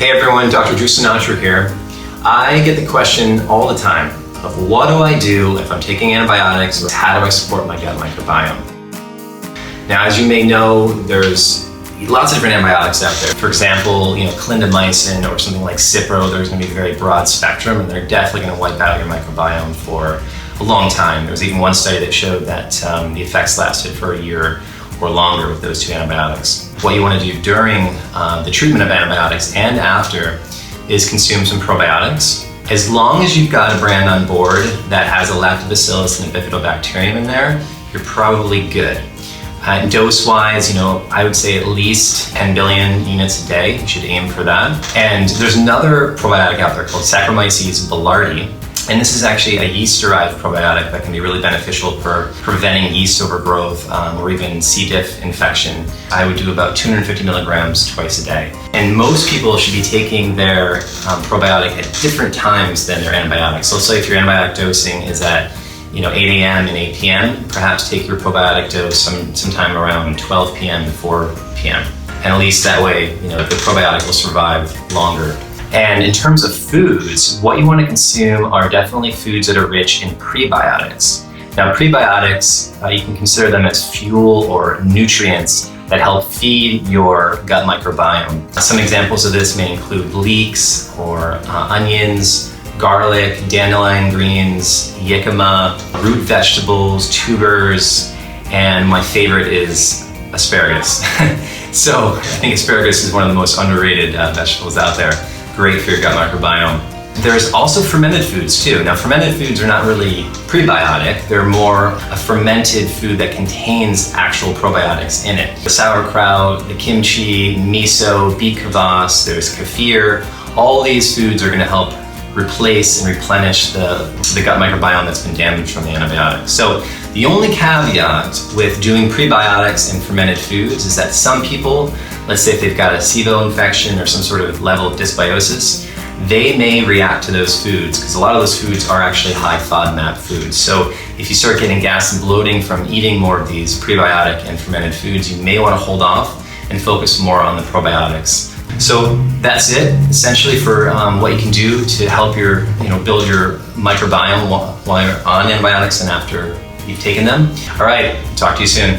Hey everyone, Dr. Sinatra here. I get the question all the time of what do I do if I'm taking antibiotics, or how do I support my gut microbiome? Now, as you may know, there's lots of different antibiotics out there. For example, Clindamycin or something like Cipro, there's going to be a very broad spectrum, and they're definitely going to wipe out your microbiome for a long time. There was even one study that showed that the effects lasted for a year or longer with those two antibiotics. What you want to do during the treatment of antibiotics and after is consume some probiotics. As long as you've got a brand on board that has a lactobacillus and a bifidobacterium in there, you're probably good. Dose-wise, I would say at least 10 billion units a day. You should aim for that. And there's another probiotic out there called Saccharomyces boulardii. And this is actually a yeast-derived probiotic that can be really beneficial for preventing yeast overgrowth or even C. diff infection. I would do about 250 milligrams twice a day. And most people should be taking their probiotic at different times than their antibiotics. So let's say if your antibiotic dosing is at 8 a.m. and 8 p.m., perhaps take your probiotic dose sometime around 12 p.m. to 4 p.m. And at least that way, the probiotic will survive longer. And in terms of foods, what you want to consume are definitely foods that are rich in prebiotics. Now, prebiotics, you can consider them as fuel or nutrients that help feed your gut microbiome. Some examples of this may include leeks or onions, garlic, dandelion greens, jicama, root vegetables, tubers, and my favorite is asparagus. So I think asparagus is one of the most underrated vegetables out there. Great for your gut microbiome. There's also fermented foods too. Now, fermented foods are not really prebiotic. They're more a fermented food that contains actual probiotics in it. The sauerkraut, the kimchi, miso, beet kvass, there's kefir. All these foods are going to help replace and replenish the gut microbiome that's been damaged from the antibiotics. So the only caveat with doing prebiotics and fermented foods is that some people, let's say if they've got a SIBO infection or some sort of level of dysbiosis, they may react to those foods because a lot of those foods are actually high FODMAP foods. So if you start getting gas and bloating from eating more of these prebiotic and fermented foods, you may want to hold off and focus more on the probiotics. So that's it, essentially, for what you can do to help build your microbiome while you're on antibiotics and after you've taken them. All right, talk to you soon.